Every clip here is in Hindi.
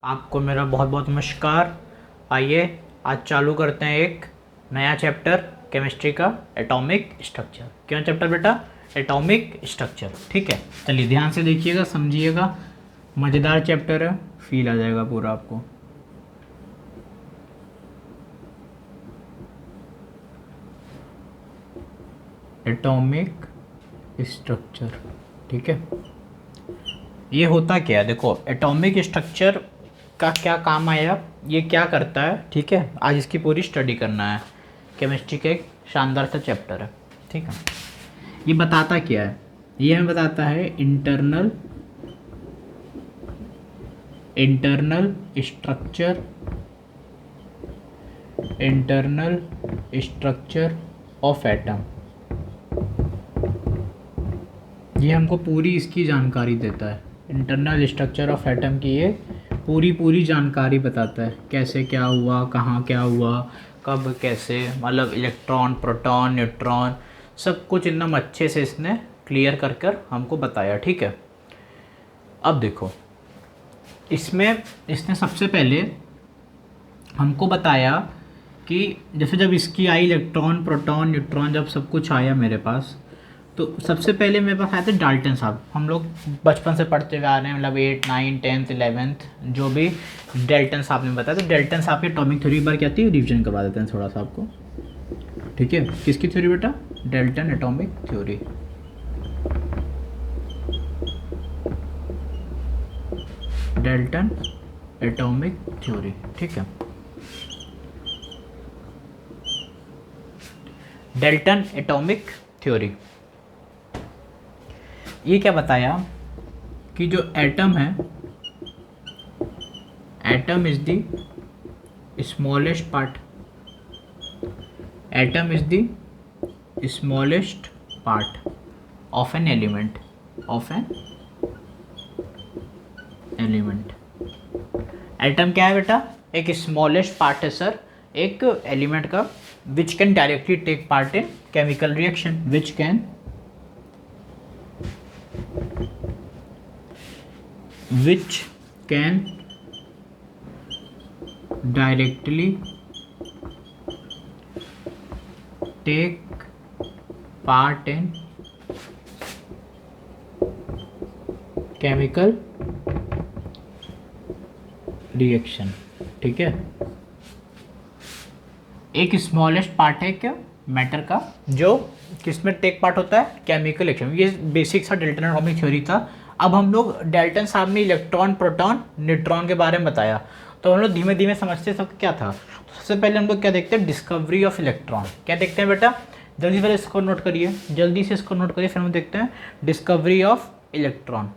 आपको मेरा बहुत बहुत नमस्कार। आइए आज चालू करते हैं एक नया चैप्टर केमिस्ट्री का, एटॉमिक स्ट्रक्चर। क्या चैप्टर बेटा? Atomic structure. ठीक है, चलिए ध्यान से देखिएगा, समझिएगा। मज़ेदार चैप्टर है, फील आ जाएगा पूरा आपको। एटॉमिक स्ट्रक्चर, ठीक है। ये होता क्या है? देखो, एटॉमिक स्ट्रक्चर का क्या काम आया, ये क्या करता है, ठीक है। आज इसकी पूरी स्टडी करना है। केमिस्ट्री का एक शानदार सा चैप्टर है, ठीक है। ये बताता क्या है? ये हमें बताता है इंटरनल स्ट्रक्चर ऑफ एटम। ये हमको पूरी इसकी जानकारी देता है। इंटरनल स्ट्रक्चर ऑफ एटम की ये पूरी जानकारी बताता है, कैसे क्या हुआ, कहाँ क्या हुआ, कब कैसे, मतलब इलेक्ट्रॉन, प्रोटॉन, न्यूट्रॉन, सब कुछ एकदम अच्छे से इसने क्लियर कर हमको बताया, ठीक है। अब देखो, इसमें इसने सबसे पहले हमको बताया कि जैसे जब इसकी आई इलेक्ट्रॉन, प्रोटॉन, न्यूट्रॉन, जब सब कुछ आया मेरे पास, तो सबसे पहले मेरे पास आए थे डाल्टन साहब। हम लोग बचपन से पढ़ते हुए आ रहे हैं, मतलब 8, 9, 10th 11th जो भी डाल्टन साहब ने बताया। तो डाल्टन साहब की एटॉमिक थ्योरी बार क्या थी, रिवीजन करवा देते हैं थोड़ा सा आपको, ठीक है। किसकी थ्योरी बेटा? Dalton atomic theory. Dalton atomic theory, ठीक है। डाल्टन एटॉमिक थ्योरी ये क्या बताया कि जो एटम है, atom is the smallest part, atom is the smallest part of an element, atom क्या है बेटा? एक स्मॉलेस्ट पार्ट है सर, एक एलिमेंट का, which can directly take part in chemical reaction, which can directly take part in chemical reaction, ठीक है। एक स्मॉलेस्ट पार्ट है क्या मैटर का, जो किसमें टेक पार्ट होता है? Chemical reaction. ये बेसिक सा डाल्टन एटॉमिक थ्योरी था। अब हम लोग, डाल्टन साहब ने इलेक्ट्रॉन, प्रोटॉन, न्यूट्रॉन के बारे में बताया, तो हम लोग धीमे धीमे समझते सब क्या था। सबसे पहले हम लोग क्या देखते हैं? Discovery of electron. क्या देखते हैं बेटा? जल्दी से इसको नोट करिए, जल्दी से इसको नोट करिए, फिर हम देखते हैं डिस्कवरी ऑफ इलेक्ट्रॉन।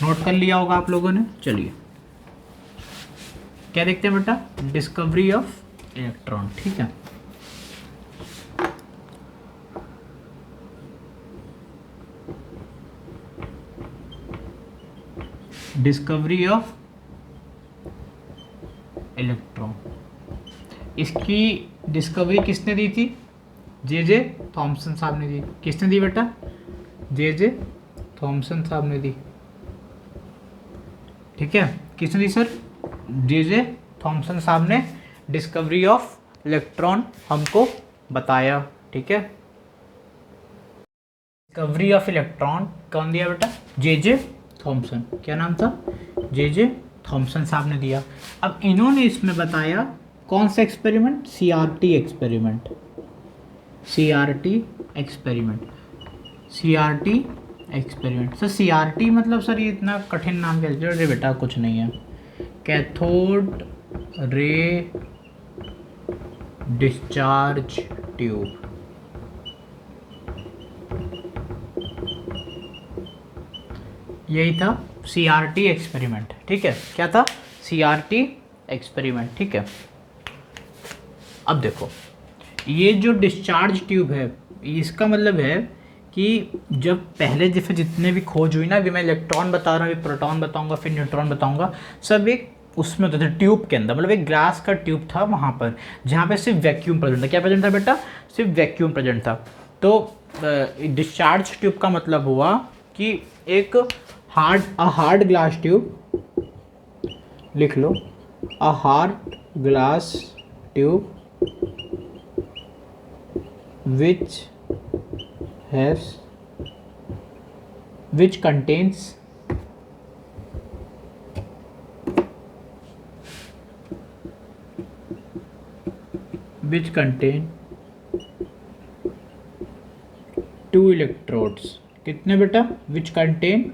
नोट कर लिया होगा आप लोगों ने। चलिए, क्या देखते हैं बेटा? डिस्कवरी ऑफ इलेक्ट्रॉन, ठीक है। डिस्कवरी ऑफ इलेक्ट्रॉन, इसकी डिस्कवरी किसने दी थी? जे थॉमसन साहब ने दी। किसने दी बेटा? जे थॉमसन साहब ने दी, ठीक है। किसने दी सर? जे थॉमसन साहब ने डिस्कवरी ऑफ इलेक्ट्रॉन हमको बताया, ठीक है। डिस्कवरी ऑफ इलेक्ट्रॉन कौन दिया बेटा? J Thomson. क्या नाम था? जे थॉमसन साहब ने दिया। अब इन्होंने इसमें बताया कौन सा experiment? CRT experiment. Sir CRT मतलब सर ये इतना कठिन नाम क्या है बेटा? कुछ नहीं है, कैथोड रे डिस्चार्ज ट्यूब। यही था सीआरटी एक्सपेरिमेंट, ठीक है। क्या था? सीआरटी एक्सपेरिमेंट, ठीक है। अब देखो, ये जो डिस्चार्ज ट्यूब है, इसका मतलब है कि जब पहले जैसे जितने भी खोज हुई ना, अभी मैं इलेक्ट्रॉन बता रहा हूँ, अभी प्रोटॉन बताऊंगा, फिर न्यूट्रॉन बताऊंगा, सब एक उसमें होता था ट्यूब के अंदर, मतलब एक ग्लास का ट्यूब था वहाँ पर, जहाँ पे सिर्फ वैक्यूम प्रेजेंट था। क्या प्रेजेंट था बेटा? सिर्फ वैक्यूम प्रेजेंट था। तो डिस्चार्ज ट्यूब का मतलब हुआ कि एक हार्ड ग्लास ट्यूब, लिख लो, a hard glass tube which has which contains which contain two electrodes, कितने बेटा, which contain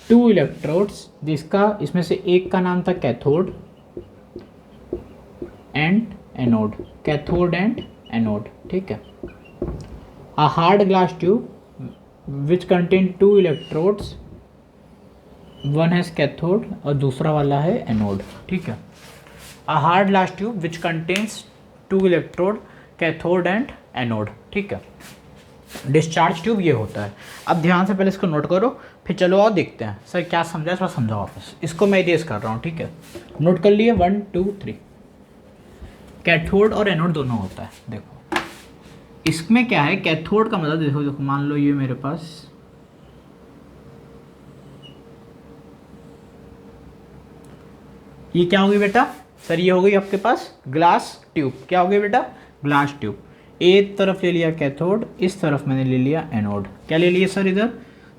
two electrodes, जिसका इसमें से एक का नाम था cathode and anode, cathode and anode, ठीक है। अ hard glass tube which contain two electrodes, one has cathode और दूसरा वाला है एनोड, ठीक है। अ hard glass tube which contains two electrode, cathode and anode, ठीक है। डिस्चार्ज ट्यूब ये होता है। अब ध्यान से पहले इसको नोट करो, फिर चलो और देखते हैं सर क्या समझा, थोड़ा समझाओ वापस। इसको मैं इरेज कर रहा हूँ, ठीक है। नोट कर लिए 1 2 3। कैथोड और एनोड दोनों होता है। देखो इसमें क्या है, कैथोड का मतलब देखो देखो, मान लो ये मेरे पास ये क्या होगी बेटा, सर ये हो गई आपके पास ग्लास ट्यूब, क्या हो गई बेटा, ग्लास ट्यूब। एक तरफ ले लिया कैथोड, इस तरफ मैंने ले लिया एनोड, क्या ले लिया सर इधर,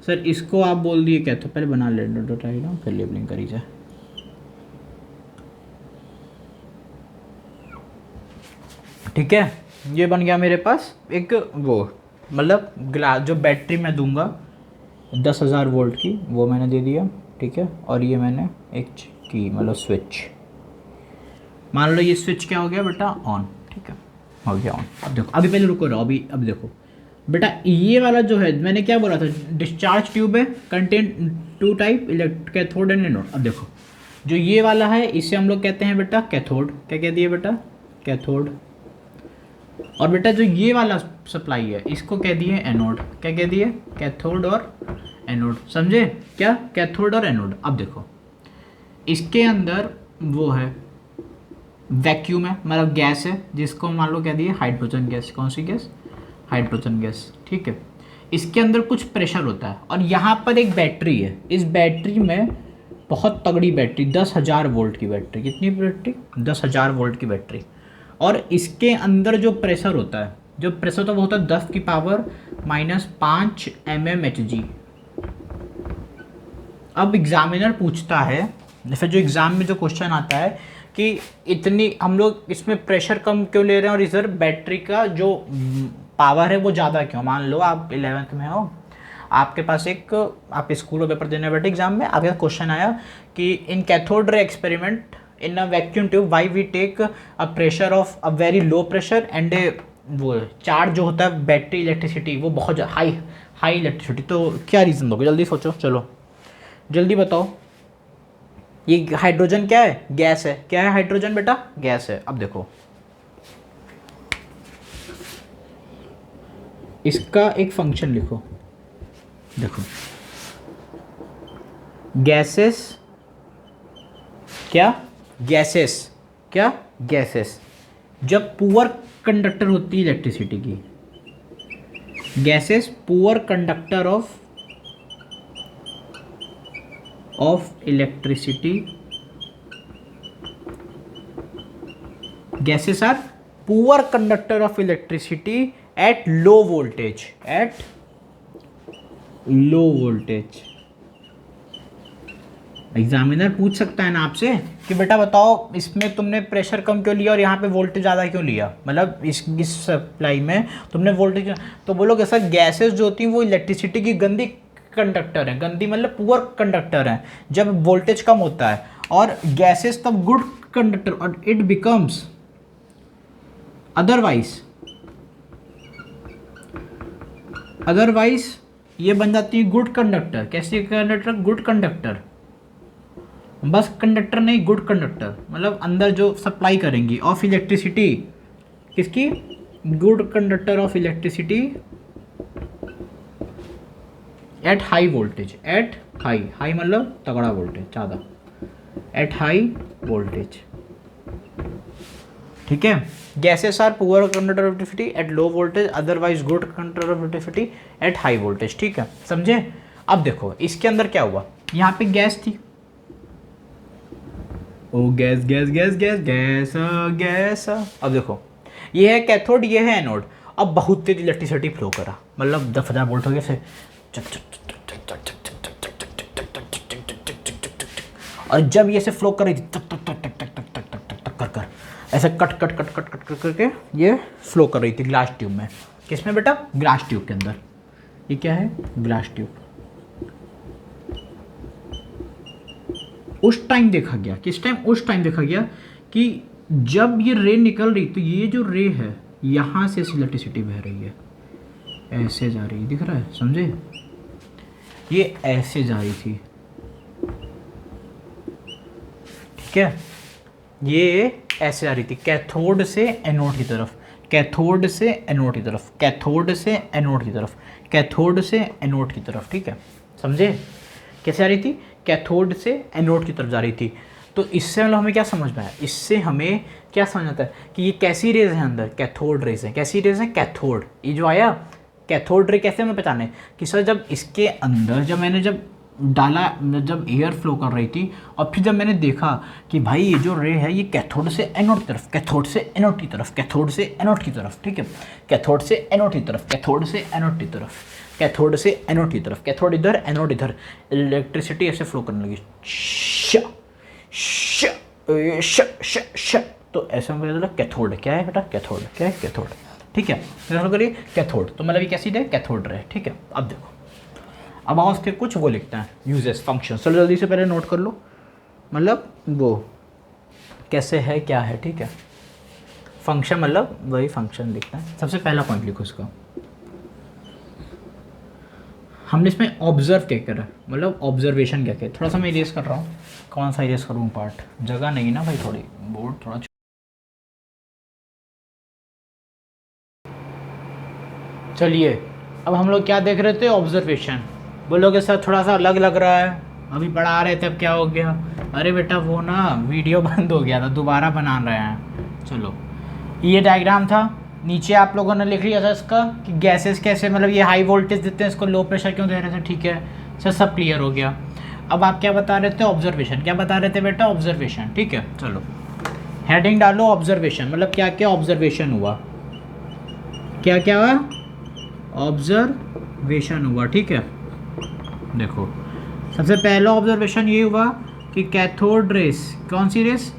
सर इसको आप बोल दिए कैथोड, पहले बना ले डायग्राम फिर लेबलिंग करी जाए। ठीक है, ये बन गया मेरे पास एक वो, मतलब ग्लास, जो बैटरी मैं दूंगा 10,000 वोल्ट की वो मैंने दे दिया, ठीक है। और ये मैंने एक की मतलब स्विच, मान लो ये स्विच क्या हो गया बेटा, ऑन, ठीक है, हो गया ऑन। अब देखो, अभी पहले रुको रहो, अभी अब देखो बेटा, ये वाला जो है मैंने क्या बोला था, डिस्चार्ज ट्यूब है, contain two type cathode and anode. अब देखो जो ये वाला है इसे हम लोग कहते हैं बेटा कैथोड, क्या कह दिए बेटा, कैथोड। और बेटा जो ये वाला सप्लाई है इसको कह दिए एनोड, क्या कह दिए, कैथोड और एनोड, समझे क्या, कैथोड और एनोड। अब देखो इसके अंदर वो है वैक्यूम है, मतलब गैस है, जिसको मान लो कह दिए हाइड्रोजन गैस, कौन सी गैस, हाइड्रोजन गैस, ठीक है। इसके अंदर कुछ प्रेशर होता है और यहाँ पर एक बैटरी है, इस बैटरी में बहुत तगड़ी बैटरी, 10,000 वोल्ट की बैटरी, कितनी बैटरी, 10,000 वोल्ट की बैटरी। और इसके अंदर जो प्रेशर होता है, जो प्रेशर होता है वो होता है 10 की पावर -5 mmHg। अब एग्जामिनर पूछता है, जैसे जो एग्ज़ाम में जो क्वेश्चन आता है कि इतनी हम लोग इसमें प्रेशर कम क्यों ले रहे हैं और इधर बैटरी का जो पावर है वो ज़्यादा क्यों। मान लो आप 11th में हो, आपके पास एक, आप स्कूल में पेपर देने बैठे, एग्जाम में आपके क्वेश्चन आया कि in cathode ray experiment in a vacuum tube why we take a pressure of a very low pressure and वो चार्ज जो होता है बैटरी इलेक्ट्रिसिटी वो बहुत हाई इलेक्ट्रिसिटी। तो क्या रीज़न दोगे, जल्दी सोचो, चलो जल्दी बताओ। ये हाइड्रोजन क्या है, गैस है, क्या है हाइड्रोजन बेटा, गैस है। अब देखो इसका एक फंक्शन लिखो, देखो गैसेस, क्या गैसेस, क्या गैसेस जब पुअर कंडक्टर होती है इलेक्ट्रिसिटी की, gases poor conductor of electricity, gases are poor conductor of electricity at low voltage, at low voltage. Examiner पूछ सकता है ना आपसे कि बेटा बताओ इसमें तुमने प्रेशर कम क्यों लिया और यहाँ पे वोल्टेज ज़्यादा क्यों लिया, मतलब इस सप्लाई में तुमने वोल्टेज, तो बोलोगे सर गैसेस जो होती हैं वो इलेक्ट्रिसिटी की गंदी कंडक्टर है, गंदी मतलब पुअर कंडक्टर है जब वोल्टेज कम होता है, और गैसेस तब गुड कंडक्टर, और इट बिकम्स अदरवाइज ये बन जाती है गुड कंडक्टर। कैसी conductor, good conductor, bus conductor नहीं गुड कंडक्टर, मतलब अंदर जो सप्लाई करेंगी ऑफ इलेक्ट्रिसिटी, किसकी, good conductor of electricity at high voltage, at high मतलब तगड़ा वोल्टेज ज़्यादा, एट हाई वोल्टेज, ठीक है। Gases are poor conductor of electricity at low voltage, otherwise good conductor of electricity at high voltage, ठीक है, समझे। अब देखो इसके अंदर क्या हुआ, यहाँ पे गैस थी, oh gas gas gas gas gas gas. अब देखो ये है कैथोड, ये है एनोड। अब बहुत तेज इलेक्ट्रिसिटी फ्लो करा, मतलब 10,000 वोल्ट हो गए से और जब ये से फ्लो कर रही थी टक टक टक टक टक टक टक टक टक कर कर ऐसे cut cut cut cut cut करके ये फ्लो कर रही थी ग्लास ट्यूब में। किसमें बेटा? ग्लास ट्यूब के अंदर। ये क्या है? Glass tube. उस टाइम देखा गया, किस टाइम? उस टाइम देखा गया कि जब ये रे निकल रही, तो ये जो रे है यहाँ से इलेक्ट्रिसिटी बह रही है, ऐसे जा रही है, दिख रहा है? समझे? ये ऐसे जा रही थी, ठीक है? ये ऐसे जा रही थी कैथोड से एनोड की तरफ, कैथोड से एनोड की तरफ, कैथोड से एनोड की तरफ, कैथोड से एनोड की तरफ, ठीक है? समझे? कैसे आ रही थी? कैथोड से एनोड की तरफ जा रही थी। तो इससे मतलब हमें क्या समझ में आया? इससे हमें क्या समझ आता है कि ये कैसी रेज है अंदर? कैथोड रेज है। कैसी रेज है? कैथोड। ये जो आया कैथोड रे, कैसे हमें पहचाने कि सर जब इसके अंदर जब डाला, जब एयर फ्लो कर रही थी और फिर जब मैंने देखा कि भाई ये जो रे है ये कैथोड से एनोड की तरफ, कैथोड से एनोड की तरफ, कैथोड से एनोड की तरफ, ठीक है? कैथोड से एनोड की तरफ, कैथोड से एनोड की तरफ, कैथोड से एनोड की तरफ, कैथोड इधर एनोड इधर, इलेक्ट्रिसिटी ऐसे फ्लो करने लगी श श श श श। तो ऐसे में कैथोड। क्या है बेटा? कैथोड। क्या है? कैथोड, ठीक है? करिए कैथोड, तो मतलब ये कैसी है? कैथोड रे, ठीक है? अब देखो, अब आओ उसके कुछ वो लिखते हैं, यूजेस, फंक्शन। चलो जल्दी से पहले नोट कर लो, मतलब वो कैसे है, क्या है, ठीक है? फंक्शन मतलब वही फंक्शन लिखते हैं। सबसे पहला पॉइंट लिखो इसका, हमने इसमें ऑब्जर्व क्या करा, मतलब ऑब्जर्वेशन क्या किया। थोड़ा सा मैं इरेज कर रहा हूँ, कौन सा इरेज करूँ पार्ट? जगह नहीं ना भाई, थोड़ी बोर्ड थोड़ा। चलिए अब हम लोग क्या देख रहे थे? ऑब्जर्वेशन। बोलोगे सर थोड़ा सा अलग लग रहा है, अभी पढ़ा रहे थे, अब क्या हो गया? अरे बेटा वो ना वीडियो बंद हो गया था, दोबारा बना रहे हैं। चलो ये डायग्राम था, नीचे आप लोगों ने लिख लिया था इसका कि गैसेस कैसे, मतलब ये हाई वोल्टेज देते हैं, इसको लो प्रेशर क्यों दे रहे थे, ठीक है सर? सब क्लियर हो गया। अब आप क्या बता रहे थे? ऑब्जर्वेशन। क्या बता रहे थे बेटा? ऑब्जर्वेशन, ठीक है? चलो हेडिंग डालो ऑब्जर्वेशन, मतलब क्या क्या ऑब्जर्वेशन हुआ, क्या क्या हुआ? ऑब्जर्वेशन हुआ, ठीक है? देखो सबसे पहला ऑब्जर्वेशन ये हुआ कि कैथोड रेस, कौन सी rays?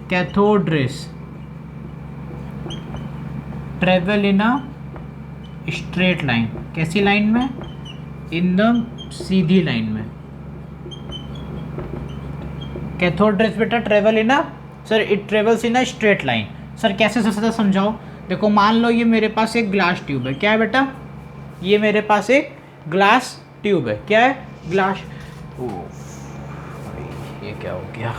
Cathode rays travel in a straight line. कैसी लाइन में? इन द सीधी लाइन में। कैथोड रेस बेटा travel in a, sir it travels in a straight line. Sir कैसे? सबसे समझाओ। देखो मान लो ये मेरे पास एक ग्लास ट्यूब है, क्या है बेटा? ये मेरे पास एक ग्लास ट्यूब है, क्या है? ग्लास। ये क्या हो गया?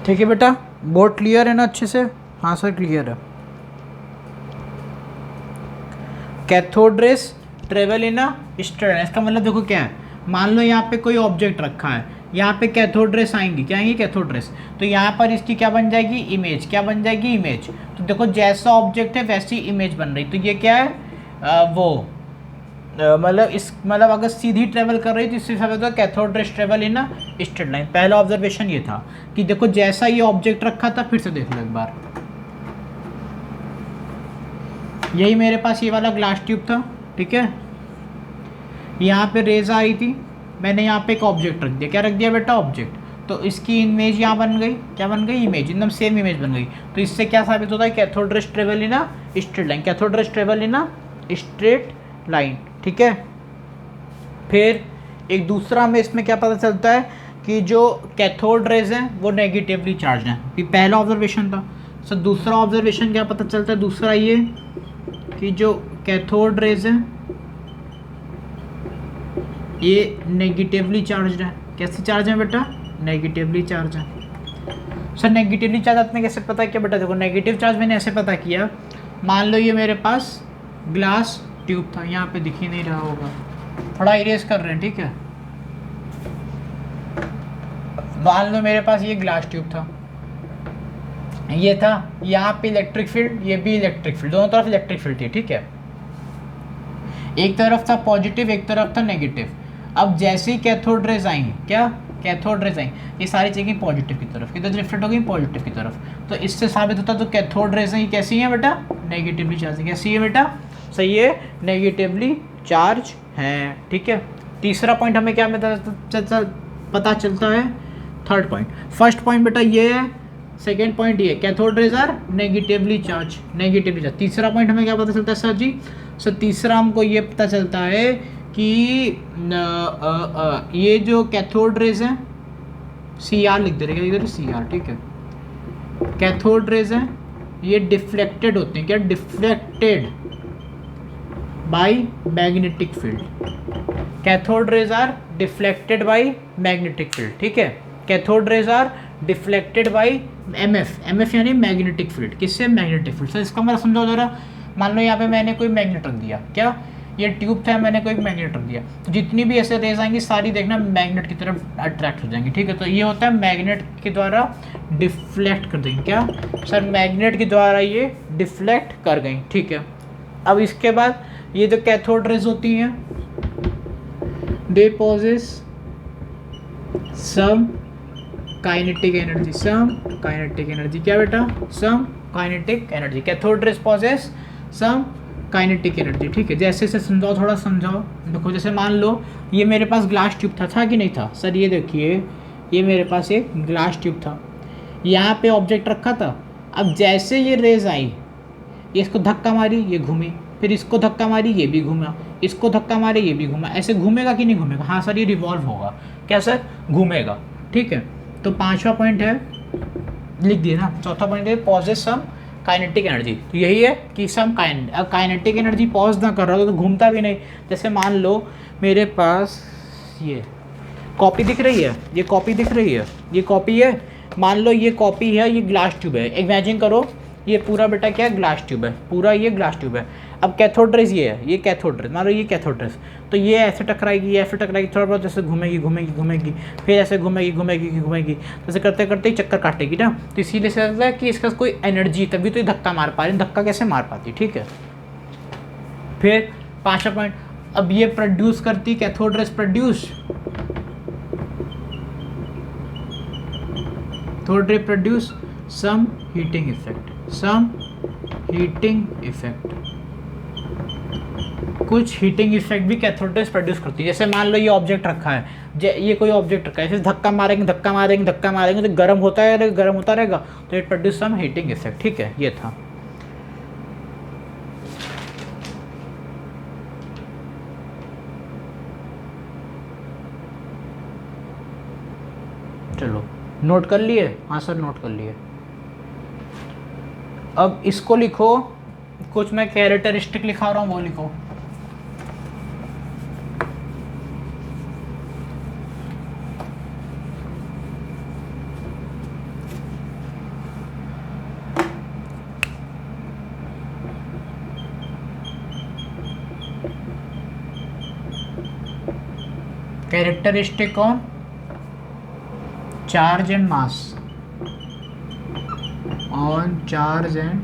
ठीक है बेटा, बोर्ड क्लियर है ना अच्छे से? हाँ सर क्लियर है। Cathode rays travel in a straight line, इसका मतलब देखो क्या है? मान लो यहाँ पे कोई ऑब्जेक्ट रखा है, यहाँ पे कैथोड रेस आएंगी, क्या आएंगी? Cathode rays. तो यहाँ पर इसकी क्या बन जाएगी? इमेज। क्या बन जाएगी? इमेज। तो देखो जैसा ऑब्जेक्ट है वैसी इमेज बन रही। तो ये क्या है? मतलब इस, मतलब अगर सीधी ट्रेवल कर रही तो इससे सब होता है cathode rays travel in a straight line. पहला ऑब्जर्वेशन ये था कि देखो जैसा ये ऑब्जेक्ट रखा था, फिर से देख लो एक बार, यही मेरे पास ये वाला ग्लास ट्यूब था, ठीक है? यहाँ पे रेज आ रही थी, मैंने यहाँ पे एक ऑब्जेक्ट रख दिया। क्या रख दिया बेटा? ऑब्जेक्ट। तो इसकी इमेज यहाँ बन गई, क्या बन गई? इमेज, एकदम सेम इमेज बन गई। तो इससे क्या साबित होता है? Cathode rays travel in a straight line, cathode rays travel in a straight line, ठीक है? फिर एक दूसरा हमें इसमें क्या पता चलता है कि जो कैथोड रेज हैं वो नेगेटिवली चार्ज हैं। ये पहला ऑब्जर्वेशन था। सर दूसरा ऑब्जर्वेशन क्या पता चलता है? दूसरा ये कि जो कैथोड रेज हैं ये नेगेटिवली चार्ज है। कैसे चार्ज है बेटा? नेगेटिवली चार्ज है। सर नेगेटिवली चार्ज आपने कैसे पता किया बेटा? देखो नेगेटिव चार्ज मैंने ऐसे पता किया, मान लो ये मेरे पास ग्लास ट्यूब था, यहाँ पे दिख ही नहीं रहा होगा, थोड़ा इरेज कर रहे हैं, ठीक है? मान लो मेरे पास ये ग्लास ट्यूब था, ये था, यहाँ पे इलेक्ट्रिक फील्ड, ये भी इलेक्ट्रिक फील्ड, दोनों तरफ इलेक्ट्रिक फील्ड थी, ठीक है। एक तरफ था पॉजिटिव, एक तरफ था नेगेटिव। अब जैसे ही कैथोड रेज आई, क्या कैथोड रेज आई, ये सारी चीज़ें पॉजिटिव की तरफ, किधर रिफ्लेक्ट हो गई, पॉजिटिव की तरफ। तो इससे साबित होता है तो कैथोड रेज ये कैसी है बेटा, नेगेटिवली चार्ज। कैसी है बेटा, सही है, नेगेटिवली चार्ज है, ठीक है। तीसरा पॉइंट हमें क्या पता चलता है, थर्ड पॉइंट। फर्स्ट पॉइंट बेटा ये है, सेकेंड पॉइंट ये, cathode rays are negatively charge, negatively charge. तीसरा पॉइंट हमें क्या पता चलता है सर जी, सर तीसरा हमको ये पता चलता है कि ये जो कैथोड रेज है, सी आर लिख दे रहे इधर, सी आर, ठीक है। कैथोड रेज है ये डिफ्लेक्टेड होते हैं, क्या, deflected by magnetic field. Cathode rays are deflected by magnetic field, ठीक है। Cathode rays are deflected by MF, MF यानी मैग्नेटिक फील्ड, किससे, मैग्नेटिक फील्ड। सर इसका मतलब समझो जरा, मान लो यहाँ पे मैंने कोई मैग्नेट रख दिया, क्या, ये ट्यूब था, मैंने कोई मैग्नेट रख दिया, तो जितनी भी ऐसे रेज आएंगी सारी देखना मैग्नेट की तरफ अट्रैक्ट हो जाएंगी, ठीक है। तो ये होता है मैग्नेट के द्वारा डिफ्लेक्ट कर देंगे, क्या सर, मैग्नेट के द्वारा ये डिफ्लेक्ट कर गई, ठीक है। अब इसके बाद ये जो कैथोड रेज होती हैं, they possess some kinetic energy, some kinetic energy, क्या बेटा, some kinetic energy. Cathode rays possess some kinetic energy, ठीक है। जैसे से समझाओ, थोड़ा समझाओ। देखो जैसे मान लो ये मेरे पास ग्लास ट्यूब था कि नहीं था, सर ये देखिए, ये मेरे पास एक ग्लास ट्यूब था, यहाँ पे ऑब्जेक्ट रखा था। अब जैसे ये रेज आई, इसको धक्का मारी, ये घूमी, फिर इसको धक्का मारी, ये भी घूमा, इसको धक्का मारे, ये भी घूमा, ऐसे घूमेगा कि नहीं घूमेगा, हाँ सर ये रिवॉल्व होगा, क्या सर, घूमेगा, ठीक है। तो पांचवा पॉइंट है, लिख दिए ना। चौथा पॉइंट है पॉजेस सम काइनेटिक एनर्जी, तो यही है कि सम काइनेटिक एनर्जी पॉज ना कर रहा तो घूमता भी नहीं। जैसे मान लो मेरे पास ये कॉपी दिख रही है, ये कॉपी दिख रही है, ये कॉपी है, मान लो ये कॉपी है, ये ग्लास ट्यूब है, इमेजिन करो ये पूरा बेटा क्या है, ग्लास ट्यूब है, पूरा ये ग्लास ट्यूब है। अब कैथोड रेज ये है, ये कैथोड रेज, मान लो ये कैथोड रेज, तो ये ऐसे टकराएगी, ये ऐसे टकराएगी, थोड़ा बहुत जैसे घूमेगी घूमेगी घूमेगी, फिर ऐसे घूमेगी घूमेगी घूमेगी, जैसे करते करते ही चक्कर काटेगी ना। तो इसीलिए से लगता है कि इसका कोई एनर्जी, तभी तो ये धक्का मार पा रही है, धक्का कैसे मार पाती, ठीक है। फिर पांचवा पॉइंट, अब ये प्रोड्यूस करती, cathode rays produce, cathode ray produce some heating effect, some heating effect, कुछ हीटिंग इफेक्ट भी कैथोड रेज प्रोड्यूस करती है। जैसे मान लो ये ऑब्जेक्ट रखा है, ये कोई ऑब्जेक्ट रखा है, जैसे धक्का मारेंगे धक्का मारेंगे धक्का मारेंगे तो गर्म होता है, गर्म होता रहेगा, तो it produce some heating effect, ठीक है। ये था। चलो नोट कर लिए, हाँ सर नोट कर लिए। अब इसको लिखो, कुछ मैं कैरेक्टरिस्टिक लिखा रहा हूँ वो लिखो। Characteristic on charge and mass, on charge and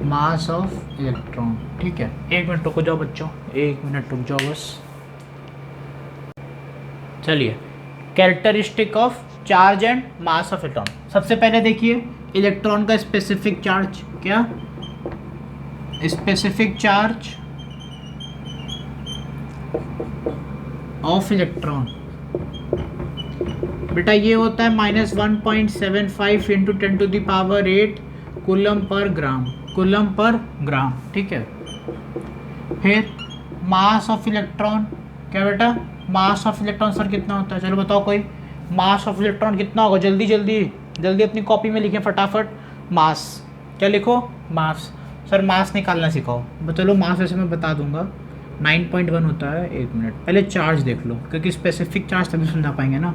mass of electron, ठीक है। एक मिनट रुको जाओ बच्चों, एक मिनट रुक जाओ बस। चलिए, characteristic of charge and mass of electron. सबसे पहले देखिए इलेक्ट्रॉन का स्पेसिफिक चार्ज, क्या स्पेसिफिक चार्ज ऑफ इलेक्ट्रॉन, बेटा ये होता है -1.75 इंटू 10⁸ कूलम पर ग्राम, कूलम पर ग्राम, ठीक है। फिर मास ऑफ इलेक्ट्रॉन, क्या बेटा, मास ऑफ इलेक्ट्रॉन सर कितना होता है, चलो बताओ कोई, मास ऑफ इलेक्ट्रॉन कितना होगा, जल्दी जल्दी जल्दी अपनी कॉपी में लिखें फटाफट। मास, क्या लिखो, मास। सर मास निकालना सिखाओ, चलो मास वैसे मैं बता दूंगा, 9.1 होता है। एक मिनट, पहले चार्ज देख लो, क्योंकि स्पेसिफिक चार्ज तभी समझा पाएंगे ना।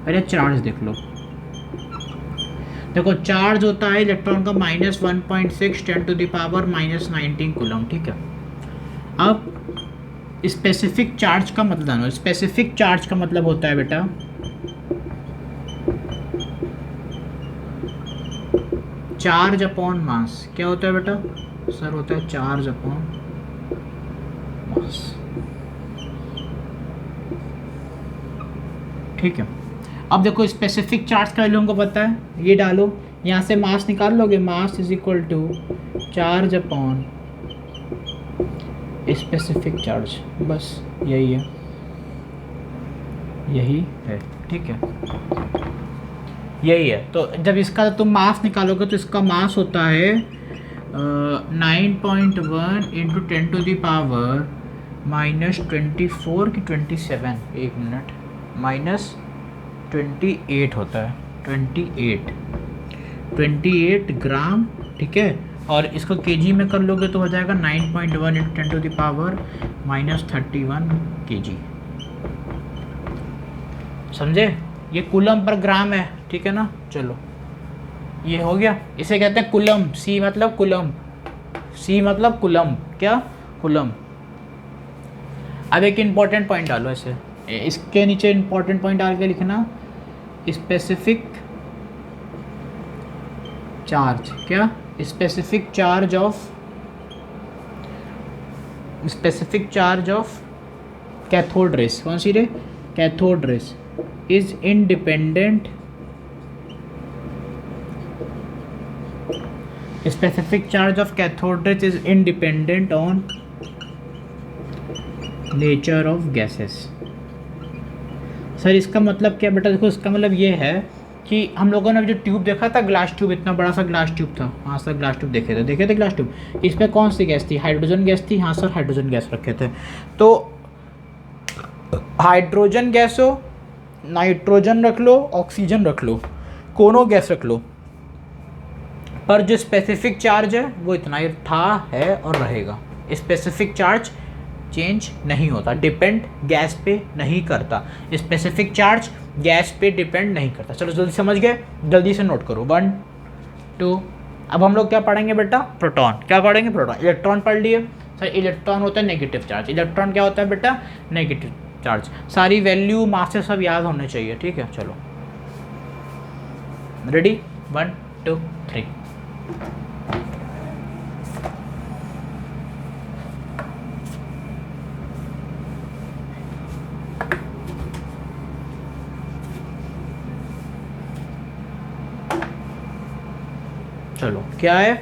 पहले चार्ज देख लो, देखो चार्ज होता है इलेक्ट्रॉन का -1.6 10⁻⁻19 कूलम, ठीक है। अब स्पेसिफिक चार्ज का मतलब जानो, स्पेसिफिक चार्ज का मतलब होता है बेटा चार्ज अपॉन मास क्या होता है बेटा सर? होता है चार्ज अपॉन मास। ठीक है, अब देखो स्पेसिफिक चार्ज का वैल्यू हमको पता है, ये डालो, यहाँ से मास निकाल लोगे, mass is equal to charge upon specific charge, बस यही है, यही है। ठीक है, यही है। तो जब इसका तुम मास निकालोगे तो इसका मास होता है 9.1 इंटू 10⁻⁻24 की 27, एक मिनट, -28 होता है, 28 ग्राम। ठीक है, और इसको केजी में कर लोगे तो हो जाएगा 9.1 इंटू 10⁻31 केजी। समझे? ये कूलम पर ग्राम है। ठीक है ना, चलो ये हो गया। इसे कहते हैं कूलम, सी मतलब कूलम, सी मतलब कूलम, क्या कूलम। अब एक इम्पॉर्टेंट पॉइंट डालो ऐसे, इसके नीचे इम्पॉर्टेंट पॉइंट डाल के लिखना, स्पेसिफिक चार्ज, क्या specific charge of cathode rays, कौन सी रे? Cathode rays is independent, specific charge of cathode rays is independent on nature of gases. Sir इसका मतलब क्या बेटा? देखो इसका मतलब ये है कि हम लोगों ने जो ट्यूब देखा था, ग्लास ट्यूब, इतना बड़ा सा ग्लास ट्यूब था, हाँ सर ग्लास ट्यूब देखे थे ग्लास ट्यूब। इसमें कौन सी गैस थी? हाइड्रोजन गैस थी, हाँ सर हाइड्रोजन गैस रखे थे। तो हाइड्रोजन गैस हो, नाइट्रोजन रख लो, ऑक्सीजन रख लो, कोनो गैस रख लो, पर जो स्पेसिफिक चार्ज है वो इतना ही था, है और रहेगा। स्पेसिफिक चार्ज चेंज नहीं होता, डिपेंड गैस पे नहीं करता, स्पेसिफिक चार्ज गैस पे डिपेंड नहीं करता। चलो जल्दी समझ गए, जल्दी से नोट करो, 1 2। अब हम लोग क्या पढ़ेंगे बेटा? प्रोटॉन। क्या पढ़ेंगे? प्रोटॉन। इलेक्ट्रॉन पढ़ लिए सर, इलेक्ट्रॉन होता है नेगेटिव चार्ज। इलेक्ट्रॉन क्या होता है बेटा? Negative charge. सारी वैल्यू मासेस सब याद होने चाहिए। ठीक है, चलो रेडी, 1 2 3। चलो क्या है?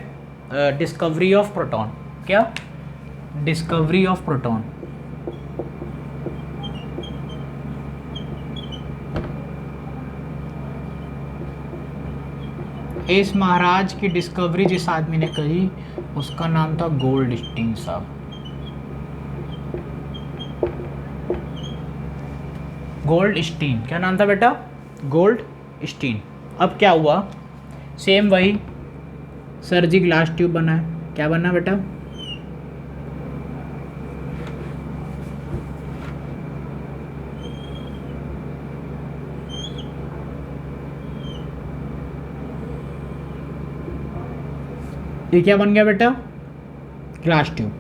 Discovery of proton. क्या? Discovery of proton. इस महाराज की डिस्कवरी जिस आदमी ने करी उसका नाम था गोल्डस्टीन साहब। गोल्डस्टीन, क्या नाम था बेटा? गोल्डस्टीन। अब क्या हुआ? सेम वही, सर जी ग्लास ट्यूब बना है, क्या बना बेटा? ये क्या बन गया बेटा? Glass tube.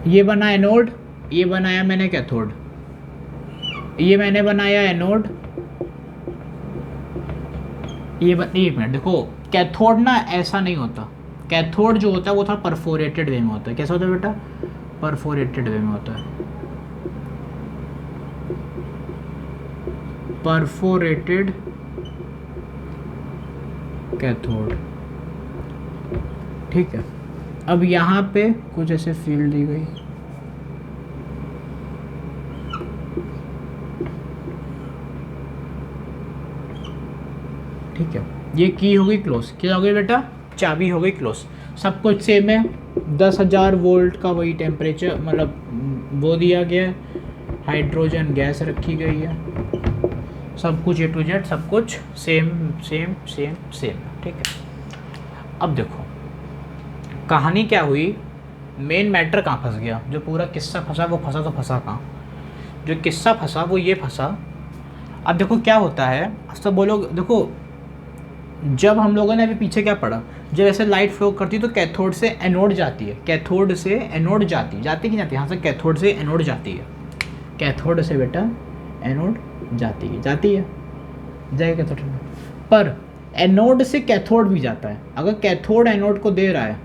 ये बना एनोड, ये बनाया मैंने कैथोड, ये मैंने बनाया एनोड, एक मिनट देखो, कैथोड ना ऐसा नहीं होता, कैथोड जो होता है वो थोड़ा परफोरेटेड वे में होता है। कैसा होता है बेटा? परफोरेटेड वे में होता है, परफोरेटेड कैथोड। ठीक है, अब यहाँ पे कुछ ऐसे फील्ड दी गई, ठीक है, ये की हो गई क्लोज। क्या हो गई बेटा? चाबी हो गई क्लोज। सब कुछ सेम है, 10,000 वोल्ट का वही टेम्परेचर, मतलब वो दिया गया है, हाइड्रोजन गैस रखी गई है, सब कुछ A to Z सब कुछ सेम सेम सेम सेम। ठीक है, अब देखो कहानी क्या हुई, मेन मैटर कहाँ फंस गया, जो पूरा किस्सा फंसा वो फंसा तो फंसा कहाँ? जो किस्सा फंसा वो ये फंसा। अब देखो क्या होता है, सब बोलो, देखो जब हम लोगों ने अभी पीछे क्या पढ़ा, जब ऐसे लाइट फ्लो करती है तो कैथोड से एनोड जाती है, कैथोड से एनोड जाती कि नहीं जाती? यहाँ से कैथोड से एनोड जाती है, कैथोड से बेटा एनोड जाती है, जाएगा कैथोड। पर एनोड से कैथोड भी जाता है। अगर कैथोड एनोड को दे रहा है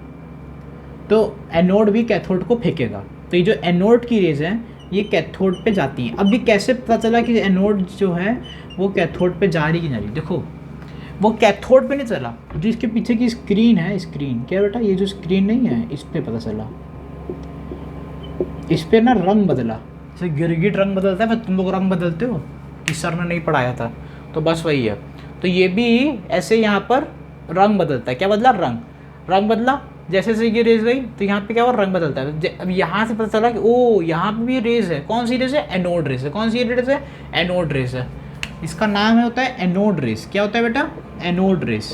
तो एनोड भी कैथोड को फेंकेगा। तो ये जो एनोड की रेज है ये कैथोड पे जाती हैं। अभी कैसे पता चला कि एनोड जो है वो कैथोड पे जा रही कि नहीं जा रही? देखो वो कैथोड पे नहीं चला, जो इसके पीछे की स्क्रीन है, स्क्रीन क्या बेटा, ये जो स्क्रीन नहीं है इस पे पता चला। इस पे ना रंग बदला, जैसे गिरगिट रंग बदलता है, तुम लोग रंग बदलते हो कि सर ने नहीं पढ़ाया था, तो बस वही है। तो ये भी ऐसे यहाँ पर रंग बदलता है। क्या बदला? रंग बदला। जैसे जैसे ये रेज गई तो यहाँ पे क्या हुआ? रंग बदलता है। अब यहाँ से पता चला कि ओ यहाँ पे भी रेज है। कौन सी रेज है? एनोड रेज है। कौन सी रेज है? एनोड रेज है। इसका नाम है होता है एनोड रेज। क्या होता है बेटा? Anode rays.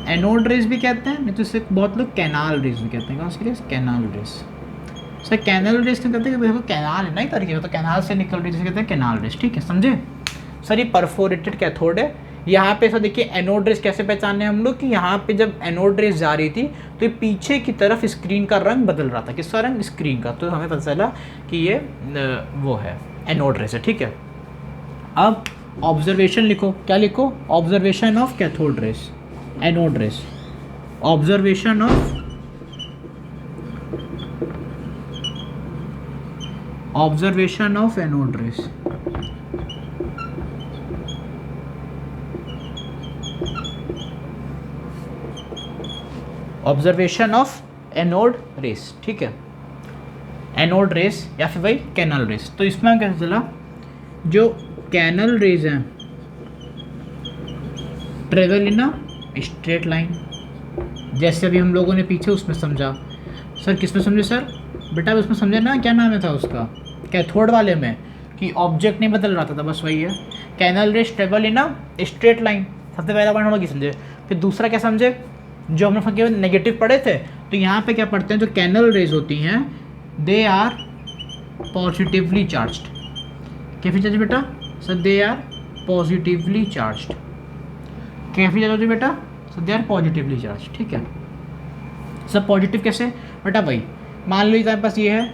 एनोड रेज भी कहते हैं, नहीं तो इसे बहुत लोग कैनाल रेज भी कहते हैं। कौन सी rays? Canal rays. Sir canal rays क्यों कहते हैं? कि देखो कैनाल है ना एक तरीके से, तो कैनाल से निकल रही, जिसे कहते हैं कैनाल रेज। ठीक है, समझे सर? ये परफोरेटेड कैथोड है। यहाँ पे सर देखिए एनोड रेज कैसे पहचाने हम लोग कि यहाँ पे जब एनोड रेज जा रही थी तो ये पीछे की तरफ स्क्रीन का रंग बदल रहा था। किसका रंग? स्क्रीन का। तो हमें पता चला कि ये वो है, एनोड रेज है। ठीक है, अब ऑब्जर्वेशन लिखो। क्या लिखो? Observation of cathode rays, anode rays. Observation of anode rays. Observation of anode rays. ठीक है, एनोड रेस या फिर भाई कैनल रेस। तो इसमें हम कैसे चला, जो कैनल रेज हैं travel in a straight line, जैसे अभी हम लोगों ने पीछे उसमें समझा। सर किसमें समझे सर? बेटा उसमें समझे ना, क्या नाम है था उसका, कैथोड वाले में, कि ऑब्जेक्ट नहीं बदल रहा था, बस वही है। Canal rays travel in a straight line, सबसे पहला पॉइंट हम लोग समझे। फिर दूसरा क्या समझे, जो हमने केवल नेगेटिव पढ़े थे, तो यहाँ पे क्या पढ़ते हैं, जो कैनल रेज होती हैं दे आर पॉजिटिवली चार्ज्ड। कैसी चार्ज बेटा? Sir they are positively charged. कैसी चार्ज होती है बेटा? Sir they are positively charge. ठीक है सर, पॉजिटिव कैसे बेटा? भाई मान लो तुम्हारे पास ये है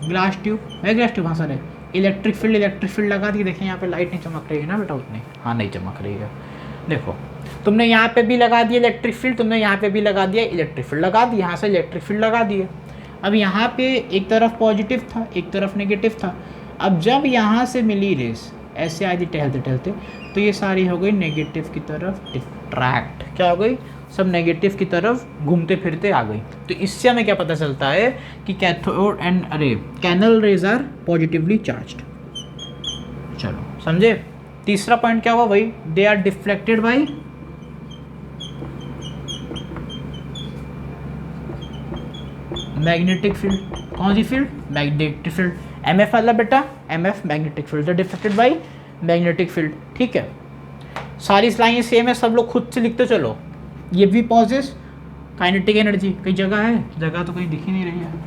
ग्लास ट्यूब है, ग्लास ट्यूब, हाँ सर है। इलेक्ट्रिक फील्ड लगा दी। देखिए यहाँ पे लाइट नहीं चमक रही है ना बेटा उतनी? हाँ नहीं चमक रही है। देखो तुमने यहाँ पे भी लगा दिया इलेक्ट्रिक फील्ड, तुमने यहाँ पे भी लगा दिया इलेक्ट्रिक फील्ड, लगा दिया यहाँ से इलेक्ट्रिक फील्ड लगा दिए। अब यहाँ पे एक तरफ पॉजिटिव था, एक तरफ नेगेटिव था। अब जब यहाँ से मिली रेस, ऐसे आई थी टहलते टहलते, तो ये सारी हो गई नेगेटिव की तरफ डिफ्रैक्ट। क्या हो गई? सब नेगेटिव की तरफ घूमते फिरते आ गई। तो इससे हमें क्या पता चलता है कि cathode and canal rays are positively charged. चलो समझे? तीसरा पॉइंट क्या हुआ भाई? They are deflected by magnetic field. कौन सी फील्ड? Magnetic field. एमएफ वाला बेटा, MF magnetic field, deflected by magnetic field. ठीक है, सारी लाइनें सेम है, सब लोग खुद से लिखते चलो। ये भी पॉजेस काइनेटिक एनर्जी, कई जगह है, जगह तो कहीं दिख ही नहीं रही है।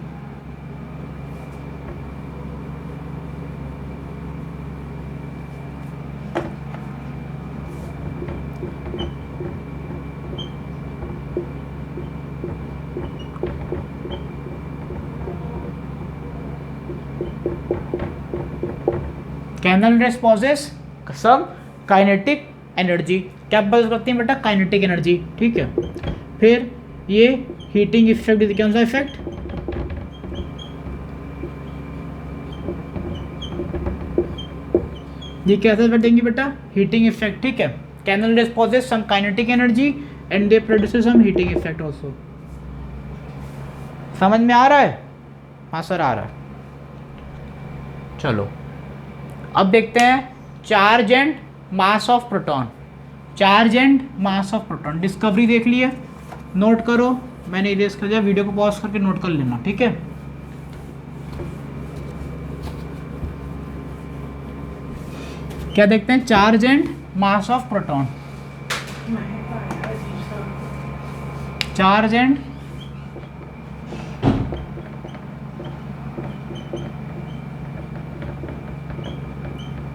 Canal rays possess some kinetic energy. क्या पॉज करती हैं बेटा? Kinetic energy. ठीक है, फिर ये हीटिंग इफेक्ट, कौन सा इफेक्ट? ये क्या था देंगे बेटा? Heating effect. ठीक है, canal rays possess some kinetic energy and they produce some heating effect also. समझ में आ रहा है? हाँ सर आ रहा है। चलो अब देखते हैं charge and mass of proton. Charge and mass of proton discovery देख लिए, नोट करो। मैंने इरेज कर दिया, वीडियो को पॉज करके नोट कर लेना। ठीक है, क्या देखते हैं? Charge and mass of proton. Charge and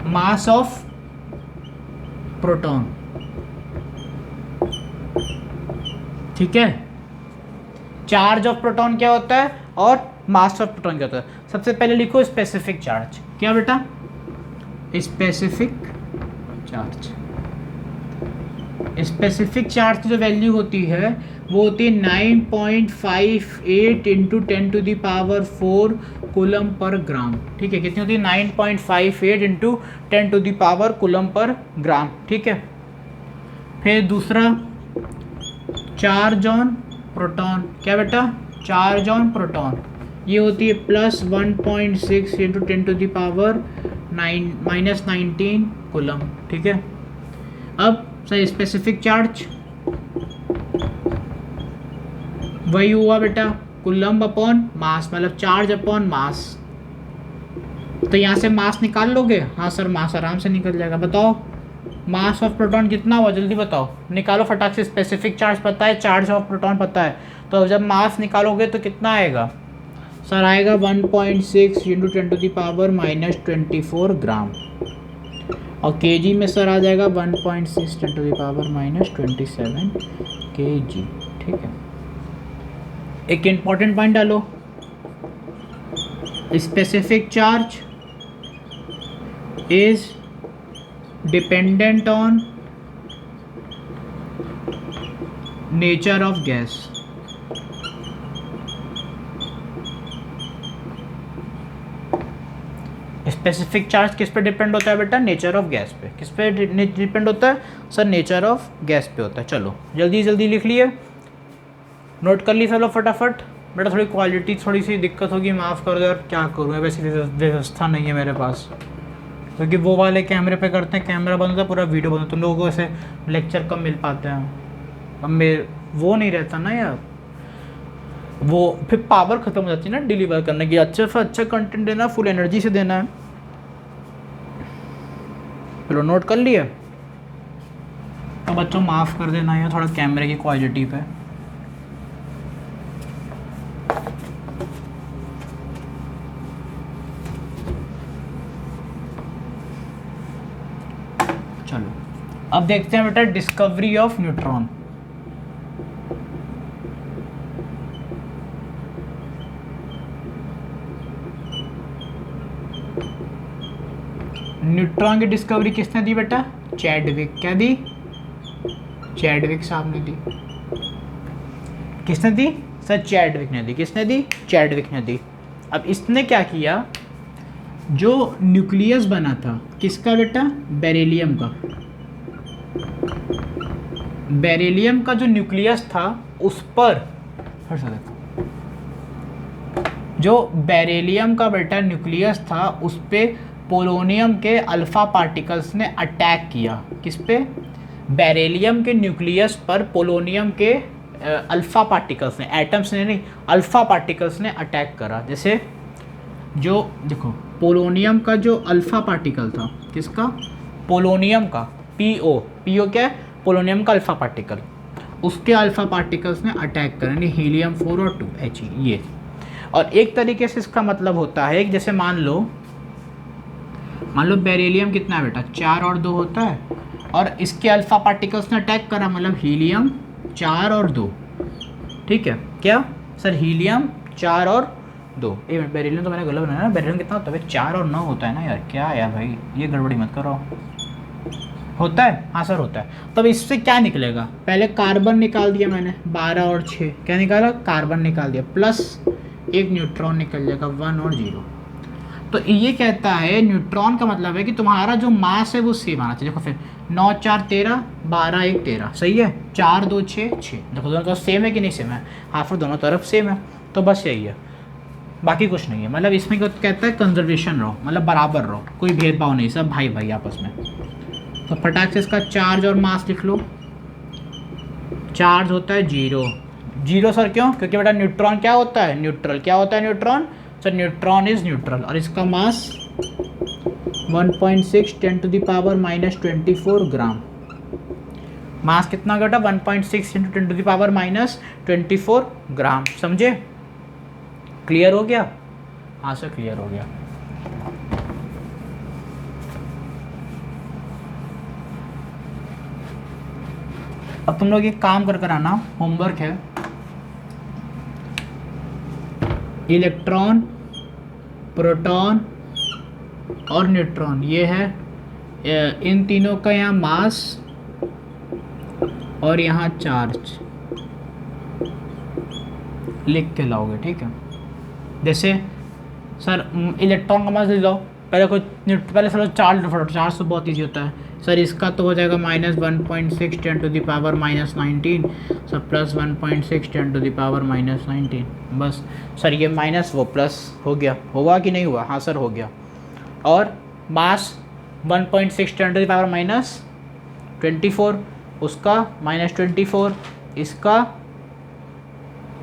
mass of proton. ठीक है, चार्ज ऑफ प्रोटॉन क्या होता है और मास ऑफ प्रोटॉन क्या होता है? सबसे पहले लिखो स्पेसिफिक चार्ज। क्या बेटा? Specific charge. स्पेसिफिक चार्ज की जो वैल्यू होती है वो होती है 9.58 इंटू 10⁴ कूलम पर ग्राम। ठीक है, कितनी होती है? 9.58 इंटू 10⁻⁴ कूलम पर ग्राम। ठीक है, फिर दूसरा चार्ज ऑन प्रोटॉन। क्या बेटा? चार्ज ऑन प्रोटॉन ये होती है +1.6 इंटू 10⁻⁹ कूलम। ठीक है, अब सर स्पेसिफिक चार्ज वही हुआ बेटा कूलम अपॉन मास, मतलब चार्ज अपॉन मास। तो यहाँ से मास निकाल लोगे? हाँ सर, मास आराम से निकल जाएगा। बताओ मास ऑफ प्रोटॉन कितना हुआ, जल्दी बताओ, निकालो फटाक से। स्पेसिफिक चार्ज पता है, चार्ज ऑफ प्रोटॉन पता है, तो जब मास निकालोगे तो कितना आएगा? सर आएगा 1.6 इंटू 10⁻⁻24 ग्राम, और केजी में सर आ जाएगा 1.6 10⁻⁻27 kg। ठीक है, एक इम्पॉर्टेंट पॉइंट डालो, specific charge is dependent on nature of gas. Specific charge किस पे डिपेंड होता है बेटा? नेचर ऑफ गैस पे। किस पे डिपेंड होता है सर? नेचर ऑफ गैस पे होता है। चलो जल्दी जल्दी लिख लिए, नोट कर ली सब लोग फटाफट। बेटा थोड़ी क्वालिटी थोड़ी सी दिक्कत होगी, माफ़ कर दो यार, क्या करूँ, वैसे व्यवस्था नहीं है मेरे पास, क्योंकि वो वाले कैमरे पे करते हैं, कैमरा बंद होता है पूरा वीडियो बंद होता है, तुम लोगों को ऐसे लेक्चर कम मिल पाते हैं। अब मेरे वो नहीं रहता ना यार, वो फिर पावर ख़त्म हो जाती है ना डिलीवर करने की। अच्छा से अच्छा कंटेंट देना, फुल एनर्जी से देना है। चलो नोट कर लिए। तो बच्चों माफ़ कर देना यार थोड़ा कैमरे की क्वालिटी पे। चलो अब देखते हैं बेटा डिस्कवरी ऑफ न्यूट्रॉन। न्यूट्रॉन की डिस्कवरी किसने दी बेटा? चैडविक। क्या दी? चैडविक साहब ने दी। किसने दी सर? चैडविक ने दी। किसने दी? चैडविक ने दी। अब इसने क्या किया, जो न्यूक्लियस बना था किसका बेटा? बेरिलियम का। बेरिलियम का जो न्यूक्लियस था उस पर, फिर से देखो, जो बेरिलियम का बेटा न्यूक्लियस था उस पे पोलोनियम के अल्फा पार्टिकल्स ने अटैक किया। किस पे? बेरिलियम के न्यूक्लियस पर पोलोनियम के अल्फा पार्टिकल्स ने, एटम्स ने नहीं, अल्फा पार्टिकल्स ने अटैक करा। जैसे जो देखो पोलोनियम का जो अल्फा पार्टिकल था, किसका? पोलोनियम का, पीओ। पीओ क्या है? पोलोनियम का अल्फा पार्टिकल, उसके अल्फा पार्टिकल्स ने अटैक करा, यानी हीलियम 4 और 2 He ये। और एक तरीके से इसका मतलब होता है कि जैसे मान लो बेरिलियम कितना है बेटा? 4 और 2 होता है, और इसके अल्फा पार्टिकल्स ने अटैक करा, मतलब हीलियम 4 और 2। ठीक है, क्या सर? हीलियम 4 और 2। एक मिनट, बेरिलियम तो मैंने गलत बनाया ना, बेरिलियम कितना होता है? 4 और 9 होता है ना यार, क्या यार भाई, ये गड़बड़ी मत करो। होता है? हाँ सर होता है। तब इससे क्या निकलेगा? पहले कार्बन निकाल दिया मैंने, 12 और 6, क्या निकाला? कार्बन निकाल दिया, प्लस एक न्यूट्रॉन निकल जाएगा, 1 और 0। तो ये कहता है न्यूट्रॉन का मतलब है कि तुम्हारा जो मास है वो सेम आना चाहिए। देखो फिर 9 4 13, 12 1 13, सही है। 4 2 6 6, देखो दोनों तरफ सेम है कि नहीं सेम है? हाँ फिर दोनों तरफ सेम है, तो बस यही है, बाकी कुछ नहीं है। मतलब इसमें क्या कहता है? कंजर्वेशन रहो, मतलब बराबर रहो, कोई भेदभाव नहीं, सब भाई भाई आपस में। तो फटाक से इसका चार्ज और मास लिख लो। चार्ज होता है 0। 0 सर क्यों? क्योंकि बेटा न्यूट्रॉन क्या होता है? न्यूट्रल। क्या होता है neutron? Sir neutron is neutral. और इसका मास 1.6 10⁻⁻24 ग्राम। मास कितना बेटा? 1.6 इंटू 10⁻⁻24 ग्राम। समझे? क्लियर हो गया? हाँ सर क्लियर हो गया। अब तुम लोग एक काम कर आना, होमवर्क है, इलेक्ट्रॉन, प्रोटॉन और न्यूट्रॉन, ये है इन तीनों का यहाँ मास और यहाँ चार्ज लिख के लाओगे, ठीक है। जैसे सर इलेक्ट्रॉन का मास ले लो, पहले चलो चार्ज तो बहुत ईजी होता है सर। इसका तो हो जाएगा -1.6 ×10⁻19 सर, +1.6 ×10⁻19 बस सर। ये माइनस वो प्लस हो गया, होगा कि नहीं हुआ? हाँ सर हो गया। और मास 1.6 ×10⁻24, उसका -24, इसका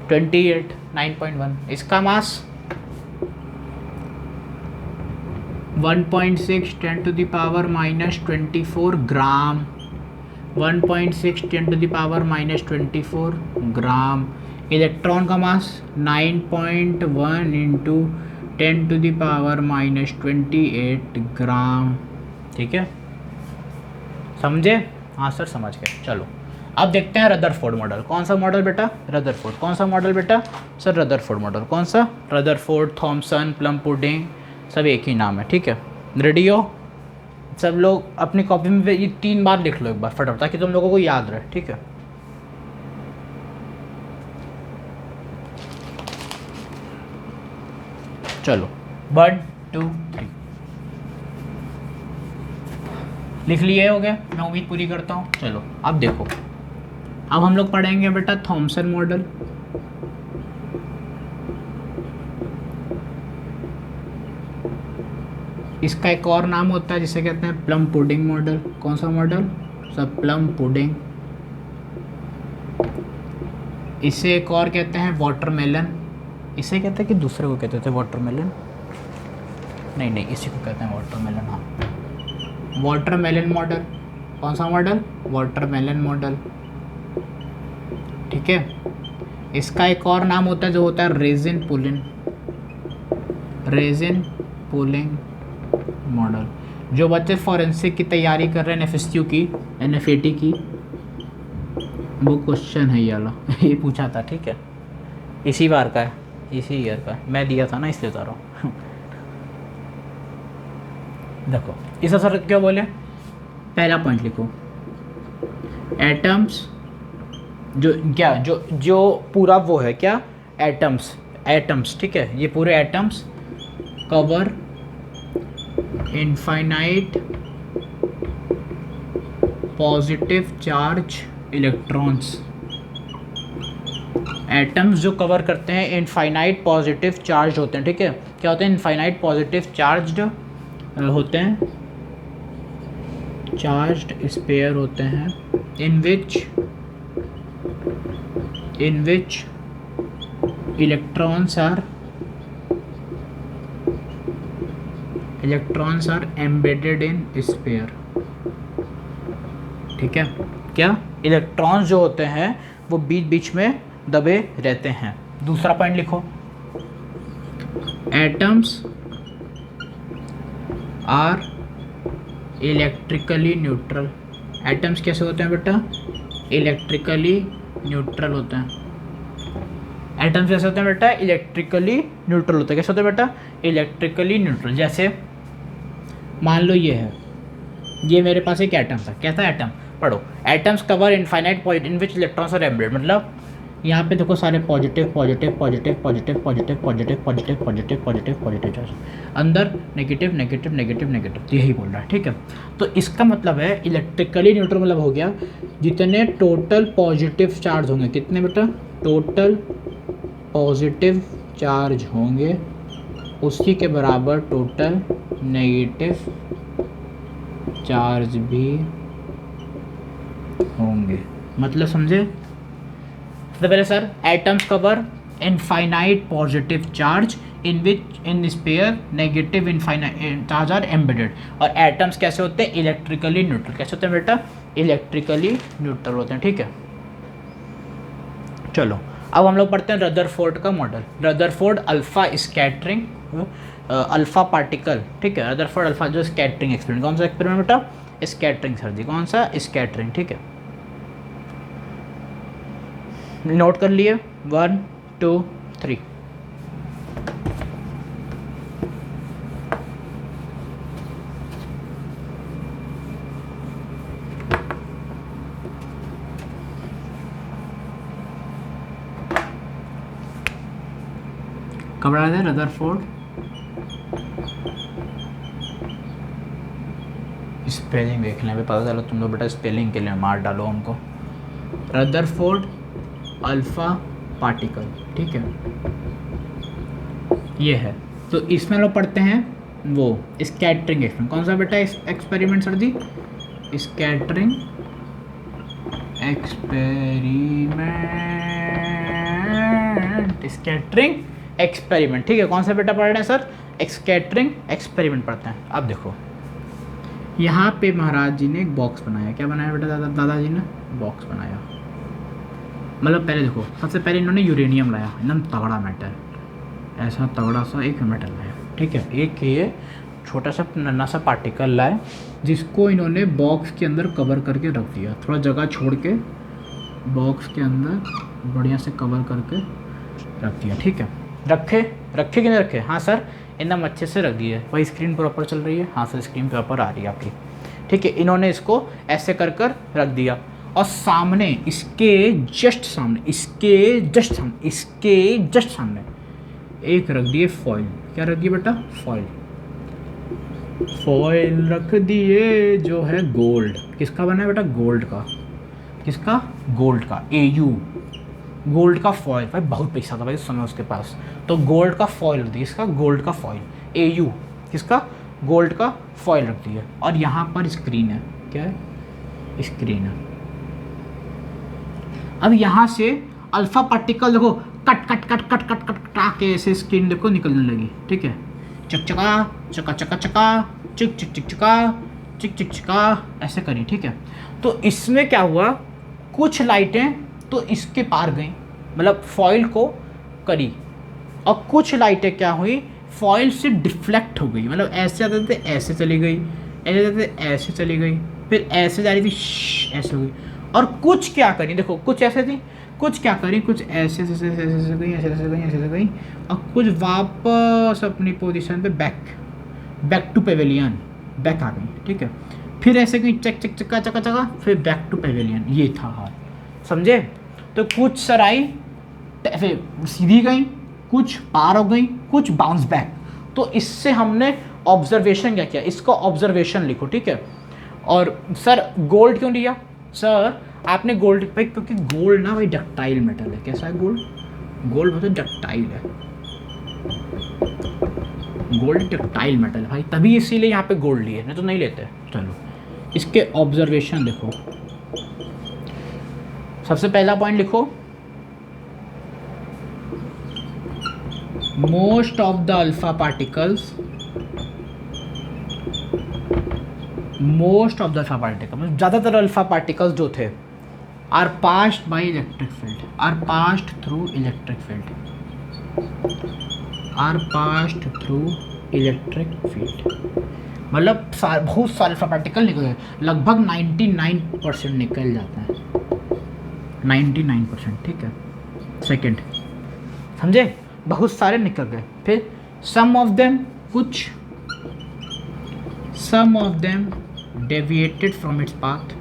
28 9.1, इसका मास 1.6 ×10⁻24 ग्राम, 1.6 ×10⁻24 ग्राम। इलेक्ट्रॉन का मास 9.1 × 10⁻28 ग्राम, ठीक है, समझे? हाँ सर समझ गए। चलो अब देखते हैं रदरफोर्ड मॉडल। कौन सा मॉडल बेटा? रदरफोर्ड। कौन सा मॉडल बेटा? Sir Rutherford model. कौन सा? रदरफोर्ड, थॉमसन, प्लम पुडिंग, सब एक ही नाम है, ठीक है। रेडी हो सब लोग? अपनी कॉपी में ये 3 बार लिख लो एक बार फटाफट, ताकि तुम लोगों को याद रहे, ठीक है। चलो 1 2 3 लिख लिए हो गया, मैं उम्मीद पूरी करता हूँ। चलो अब देखो, अब हम लोग पढ़ेंगे बेटा थॉमसन मॉडल। इसका एक और नाम होता है जिसे कहते हैं प्लम पुडिंग मॉडल। कौन सा मॉडल? सब प्लम पुडिंग। इसे एक और कहते हैं वाटरमेलन। इसे कहते हैं कि दूसरे को कहते थे वाटरमेलन? नहीं, इसी को कहते हैं वाटरमेलन। हाँ, वाटरमेलन मॉडल। कौन सा मॉडल? वाटरमेलन मॉडल, ठीक है। इसका एक और नाम होता है जो होता है रेजिन पुलिंग मॉडल। जो बच्चे फॉरेंसिक की तैयारी कर रहे हैं, एफएसक्यू की, एनएफएटी की, वो क्वेश्चन है ये वाला ये पूछा था, ठीक है। इसी बार का है, इसी ईयर का है, मैं दिया था ना इसलिए बता रहा हूँ। देखो इस सर क्या बोले, पहला पॉइंट लिखो, एटम्स जो पूरा वो है क्या, एटम्स, ठीक है। ये पूरे atoms cover infinite positive charge electrons. Atoms जो कवर करते हैं इनफाइनाइट पॉजिटिव चार्ज होते हैं, ठीक है। क्या होते हैं? इनफाइनाइट पॉजिटिव चार्ज्ड होते हैं, चार्ज्ड स्पेयर होते हैं, in which electrons are embedded in sphere, ठीक है। क्या? इलेक्ट्रॉन्स जो होते हैं वो बीच बीच में दबे रहते हैं। दूसरा पॉइंट लिखो, atoms are electrically neutral. Atoms कैसे होते हैं बेटा? इलेक्ट्रिकली न्यूट्रल होते हैं। एटम्स कैसे होते हैं बेटा? इलेक्ट्रिकली न्यूट्रल होते हैं। कैसे होते हैं बेटा? Electrically neutral. जैसे मान लो ये है, ये मेरे पास एक एटम था। कैसा एटम? पढ़ो, atoms cover infinite point in which electrons are embedded. मतलब यहाँ पे देखो सारे पॉजिटिव चार्ज, अंदर नेगेटिव, यही बोल रहा है, ठीक है। तो इसका मतलब है इलेक्ट्रिकली न्यूट्रल मतलब हो गया जितने टोटल पॉजिटिव चार्ज होंगे, कितने बेटा? टोटल पॉजिटिव चार्ज होंगे उसी के बराबर टोटल नेगेटिव चार्ज भी होंगे। मतलब समझे? तो पहले sir, atoms cover infinite positive charge in spare negative infinite charge are embedded. और एटम्स कैसे होते हैं? Electrically neutral. कैसे होते हैं बेटा? इलेक्ट्रिकली न्यूट्रल होते हैं, ठीक है। चलो अब हम लोग पढ़ते हैं रदरफोर्ड का model. Rutherford alpha scattering, alpha particle, ठीक है। रदरफोर्ड अल्फा जो स्कैटरिंग एक्सपेरिमेंट। कौन सा एक्सपेरिमेंट बेटा? स्कैटरिंग सर जी। कौन सा? स्कैटरिंग, ठीक है। नोट कर लिए? 1 2 3। कब बनाए थे रदरफोर्ड? स्पेलिंग देख लें, पता चला तुम लोग बेटा स्पेलिंग के लिए मार डालो हमको। रदरफोर्ड अल्फा पार्टिकल, ठीक है, ये है। तो इसमें लोग पढ़ते हैं वो स्कैटरिंग एक्सपेरिमेंट। कौन सा बेटा एक्सपेरिमेंट सर जी? स्कैटरिंग एक्सपेरिमेंट, स्कैटरिंग एक्सपेरिमेंट, ठीक है। कौन सा बेटा पढ़ रहे हैं सर? स्कैटरिंग एक्सपेरिमेंट पढ़ते हैं। अब देखो यहाँ पे महाराज जी ने एक बॉक्स बनाया। क्या बनाया बेटा दादाजी ने? बॉक्स बनाया। मतलब पहले देखो, सबसे पहले इन्होंने यूरेनियम लाया, एकदम तगड़ा मेटल, ऐसा तगड़ा सा एक मेटल लाया, ठीक है। एक ये छोटा सा नन्हा सा पार्टिकल लाए, जिसको इन्होंने बॉक्स के अंदर कवर करके रख दिया। थोड़ा जगह छोड़ के बॉक्स के अंदर बढ़िया से कवर करके रख दिया, ठीक है। रखे कि नहीं रखे? हाँ सर, एकदम अच्छे से रख दिए। वही स्क्रीन प्रॉपर चल रही है? हाँ सर, स्क्रीन प्रॉपर आ रही है आपकी, ठीक है। इन्होंने इसको ऐसे कर रख दिया, और सामने इसके जस्ट सामने एक रख दिए फॉइल। क्या रख दिए बेटा? फॉइल रख दिए, जो है गोल्ड। किसका बना है बेटा? गोल्ड का। किसका? गोल्ड का। AU गोल्ड का फॉइल। भाई बहुत पैसा था भाई उस समय उसके पास, तो गोल्ड का फॉइल रख दिया। इसका गोल्ड का फॉइल, AU किसका? गोल्ड का फॉइल रख दिया। और यहाँ पर स्क्रीन है। क्या है? स्क्रीन है। अब यहाँ से अल्फा पार्टिकल देखो कट के ऐसे स्क्रीन देखो निकलने लगी, ठीक है। चकचका चका चका चका चिक चिक चिक चका चिक चिक चका ऐसे करी, ठीक है। तो इसमें क्या हुआ, कुछ लाइटें तो इसके पार गई, मतलब फॉइल को करी, और कुछ लाइटें क्या हुई, फॉइल से डिफ्लेक्ट हो गई। मतलब ऐसे आते थे ऐसे चली गई, ऐसे जाते थे ऐसे चली गई, फिर ऐसे जा रही थी ऐसे हो गई। और कुछ क्या करी, देखो कुछ ऐसे थी, कुछ क्या करी, कुछ ऐसे गई, ऐसे गई, और कुछ वापस अपनी पोजीशन पे बैक टू पेवेलियन बैक आ गई, ठीक है। फिर ऐसे गई चक्का चका, फिर बैक टू पेवेलियन। ये था हाल, समझे? तो कुछ सराई ऐसे सीधी गई, कुछ पार हो गई, कुछ बाउंस बैक। तो इससे हमने ऑब्जर्वेशन क्या किया, इसको ऑब्जर्वेशन लिखो, ठीक है। और सर गोल्ड क्यों लिया? सर आपने गोल्ड भाई, क्योंकि गोल्ड ना भाई डक्टाइल मेटल है। कैसा है गोल्ड? गोल्ड बहुत डक्टाइल है, गोल्ड डक्टाइल मेटल है भाई, तभी इसीलिए यहाँ पे गोल्ड लिए, नहीं तो नहीं लेते। चलो इसके ऑब्जर्वेशन देखो। सबसे पहला पॉइंट लिखो, most of the alpha particles, मतलब ज़्यादातर अल्फा पार्टिकल्स जो थे, are passed by electric field, are passed through electric field, मतलब बहुत सारे अल्फा पार्टिकल निकल गए, लगभग 99% निकल जाता है, 99%, ठीक है। सेकंड, समझे? बहुत सारे निकल गए। फिर some of them deviated from its path,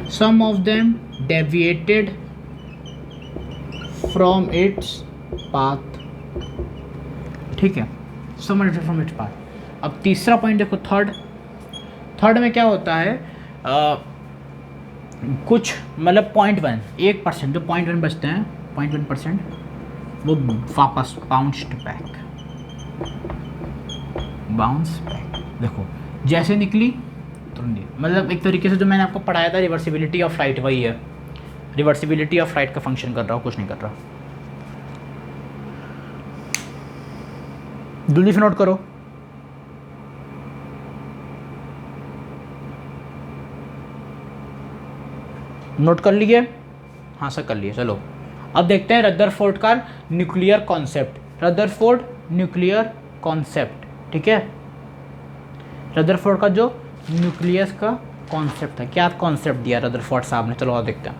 some of them deviated from its path, ठीक है, some deviated from its path। अब तीसरा पॉइंट देखो, थर्ड में क्या होता है, कुछ मतलब 0.1% जो 0.1 बचते हैं, 0.1% वो वापस बाउंस बैक। देखो जैसे निकली तुरंत, मतलब एक तरीके से जो मैंने आपको पढ़ाया था रिवर्सिबिलिटी ऑफ लाइट, वही है, रिवर्सिबिलिटी ऑफ लाइट का फंक्शन कर रहा हूँ, कुछ नहीं कर रहा। जल्दी से नोट करो। नोट कर लिए? हाँ सर कर लिए। चलो अब देखते हैं रदरफोर्ड का न्यूक्लियर कॉन्सेप्ट, ठीक है। रदरफोर्ड का जो न्यूक्लियस का कॉन्सेप्ट है, क्या कॉन्सेप्ट दिया रदरफोर्ड साहब ने, चलो और देखते हैं।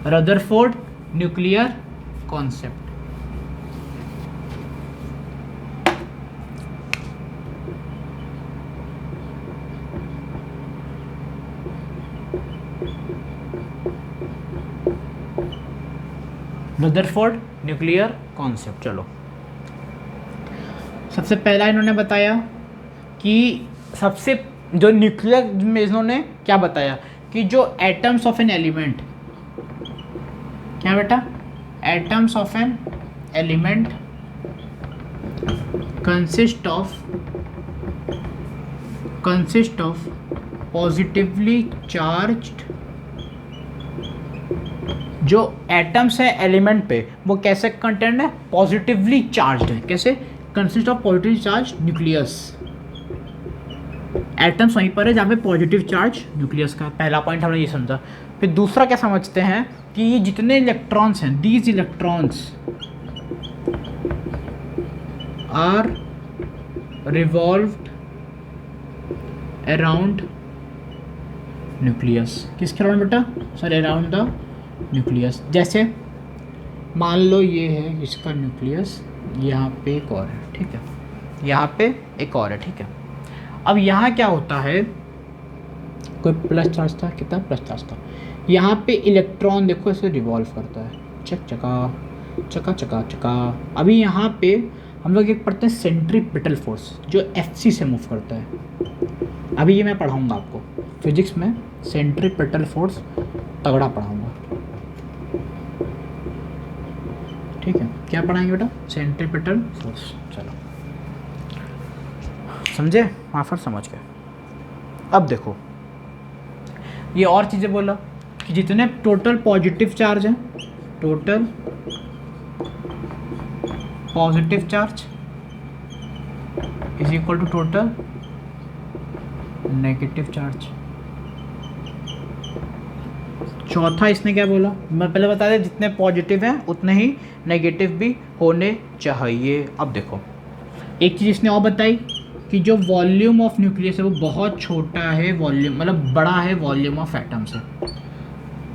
Rutherford nuclear concept, Rutherford nuclear concept. चलो, सबसे पहला इन्होंने बताया कि सबसे जो न्यूक्लियर में इन्होंने क्या बताया कि जो एटम्स ऑफ एन एलिमेंट, क्या बेटा, atoms of an element consist of positively charged, जो एटम्स है एलिमेंट पे वो कैसे कंटेंट है, पॉजिटिवली चार्ज्ड है। कैसे, consist of positively charge nucleus, atoms वहीं पर है जहाँ पे पॉजिटिव चार्ज न्यूक्लियस का। पहला पॉइंट हमने ये समझा। फिर दूसरा क्या समझते हैं कि ये जितने इलेक्ट्रॉन्स हैं, these electrons are revolved around nucleus. किसके अराउंड बेटा, सर अराउंड द न्यूक्लियस। जैसे मान लो ये है इसका न्यूक्लियस, यहाँ पे एक और है, ठीक है, यहाँ पे एक और है, ठीक है। अब यहाँ क्या होता है, कोई प्लस चार्ज था, कितना प्लस चार्ज था, यहाँ पे इलेक्ट्रॉन देखो ऐसे रिवॉल्व करता है, चक चका चका चका चका। अभी यहाँ पे हम लोग एक पढ़ते हैं सेंट्रीपिटल फोर्स, जो Fc से मूव करता है। अभी ये मैं पढ़ाऊँगा आपको फिजिक्स में, सेंट्रीपिटल फोर्स तगड़ा पढ़ाऊँगा, ठीक है। क्या पढ़ाएंगे बेटा, सेंट्रीपिटल फोर्स। चलो समझे, वहाँ पर समझ गए। अब देखो ये और चीज़ें बोला कि जितने टोटल पॉजिटिव चार्ज हैं, total positive charge is equal to total negative charge. चौथा इसने क्या बोला, मैं पहले बता दें, जितने पॉजिटिव हैं उतने ही नेगेटिव भी होने चाहिए। अब देखो एक चीज़ इसने और बताई कि जो वॉल्यूम ऑफ न्यूक्लियस है वो बहुत छोटा है, वॉल्यूम मतलब बड़ा है वॉल्यूम ऑफ एटम से।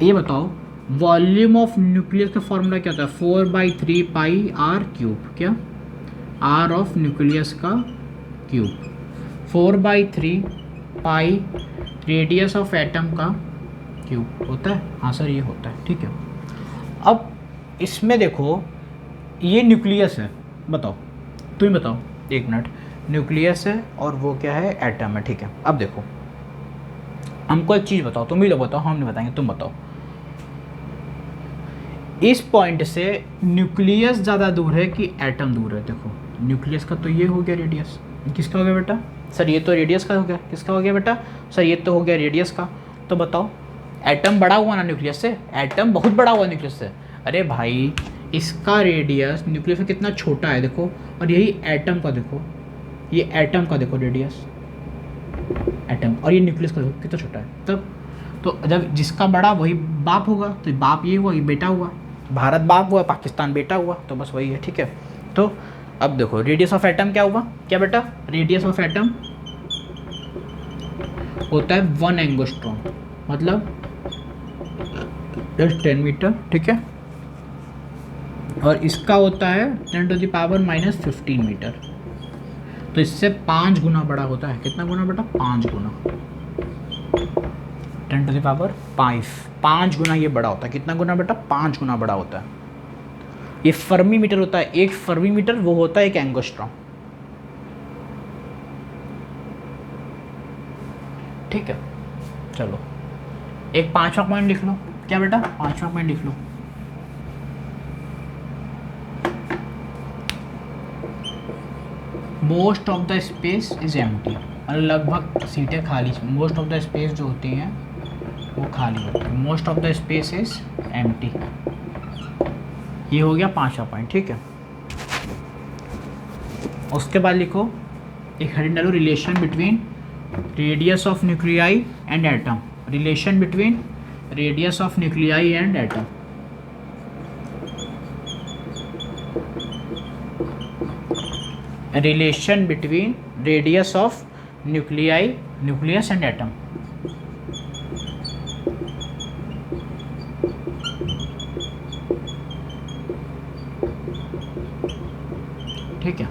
ये बताओ वॉल्यूम ऑफ न्यूक्लियस का फॉर्मूला क्या होता है, 4/3 पाई आर क्यूब। क्या, आर ऑफ न्यूक्लियस का cube, 4/3 pi radius of atom का क्यूब होता है। हाँ सर ये होता है, ठीक है। अब इसमें देखो ये न्यूक्लियस है, बताओ तुम ही बताओ, एक मिनट, न्यूक्लियस है और वो क्या है, एटम है, ठीक है। अब देखो हमको एक चीज़ बताओ, तुम ही लोग बताओ, हम नहीं बताएंगे, तुम बताओ। इस पॉइंट से न्यूक्लियस ज़्यादा दूर है कि एटम दूर है। देखो न्यूक्लियस का तो ये हो गया रेडियस, किसका हो गया बेटा, सर ये तो रेडियस का हो गया, किसका हो गया बेटा, सर ये तो हो गया रेडियस का। तो बताओ एटम बड़ा हुआ ना न्यूक्लियस से, एटम बहुत बड़ा हुआ न्यूक्लियस से। अरे भाई इसका रेडियस न्यूक्लियस से कितना छोटा है देखो, और यही एटम का देखो, ये एटम का देखो रेडियस, एटम, और ये न्यूक्लियस का देखो कितना छोटा है। तब तो जब जिसका बड़ा वही बाप होगा, तो बाप ये हुआ, ये बेटा हुआ, भारत बाप हुआ, पाकिस्तान बेटा हुआ, तो बस वही है, ठीक है। तो अब देखो रेडियस ऑफ एटम क्या हुआ, क्या बेटा, रेडियस ऑफ एटम होता है 1 एंगस्ट्रॉम, मतलब 10 मीटर, ठीक है। और इसका होता है 10⁻⁻15 मीटर, तो इससे 5 गुना बड़ा होता है। कितना गुना बेटा, 5 गुना, 10⁵ गुना ये बड़ा होता है। कितना गुना बेटा, 5 गुना बड़ा होता है। ये फर्मी मीटर होता है, 1 फर्मी मीटर वो होता है 1 एंगस्ट्रॉम, ठीक है। चलो एक 5वां पॉइंट लिख लो, क्या बेटा, 5वां पॉइंट लिख लो। Most of the space is empty, मतलब लगभग सीटें खाली, मोस्ट ऑफ द स्पेस जो होती हैं वो खाली होती है, most of the space is empty. ये हो गया 5वां पॉइंट, ठीक है। उसके बाद लिखो एक हेडिंग डालो, relation between radius of nuclei and atom, relation between radius of nuclei and atom. Relation between radius of nuclei, nucleus and atom. ठीक है,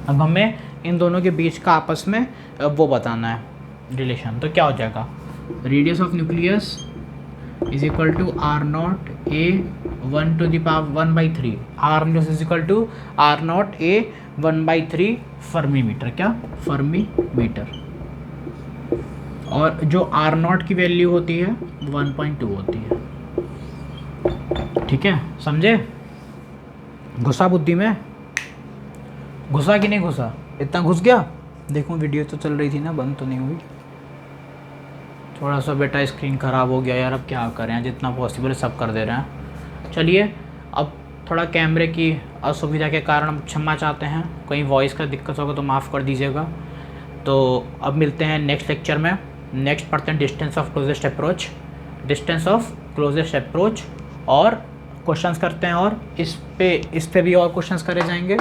अब हमें इन दोनों के बीच का आपस में वो बताना है रिलेशन। तो क्या हो जाएगा, radius of nucleus is equal to R0 A 1/3 R is equal to R0a 1/3 fermi metre, क्या फर्मी मीटर। और जो R0 की वैल्यू होती है 1.2 होती है। ठीक है, समझे? घुसा बुद्धि में? घुसा कि नहीं घुसा? इतना घुस गया? देखो वीडियो तो चल रही थी ना, बंद तो नहीं हुई। थोड़ा सा बेटा स्क्रीन ख़राब हो गया यार, अब क्या करें, जितना पॉसिबल सब कर दे रहे हैं। चलिए, अब थोड़ा कैमरे की असुविधा के कारण हम क्षमा चाहते हैं, कहीं वॉइस का दिक्कत होगा तो माफ़ कर दीजिएगा। तो अब मिलते हैं नेक्स्ट लेक्चर में। नेक्स्ट पढ़ते हैं डिस्टेंस ऑफ क्लोजेस्ट अप्रोच, और क्वेश्चंस करते हैं, और इस पे भी और क्वेश्चंस करे जाएंगे,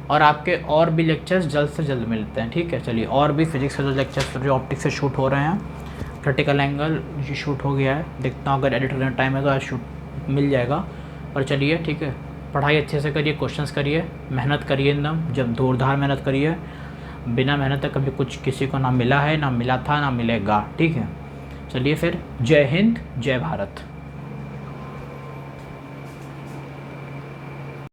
और आपके और भी लेक्चर्स जल्द से जल्द मिलते हैं। ठीक है, चलिए, और भी फिजिक्स के जो लेक्चर्स जो ऑप्टिक्स से शूट हो रहे हैं, क्रिटिकल एंगल ये शूट हो गया है, देखता हूँ अगर एडिट करने टाइम है तो आज शूट मिल जाएगा। पर चलिए ठीक है, पढ़ाई अच्छे से करिए, क्वेश्चंस करिए, मेहनत करिए एकदम, जब जोरदार मेहनत करिए। बिना मेहनत कभी कुछ किसी को ना मिला है, ना मिला था, ना मिलेगा। ठीक है, चलिए फिर, जय हिंद, जय भारत।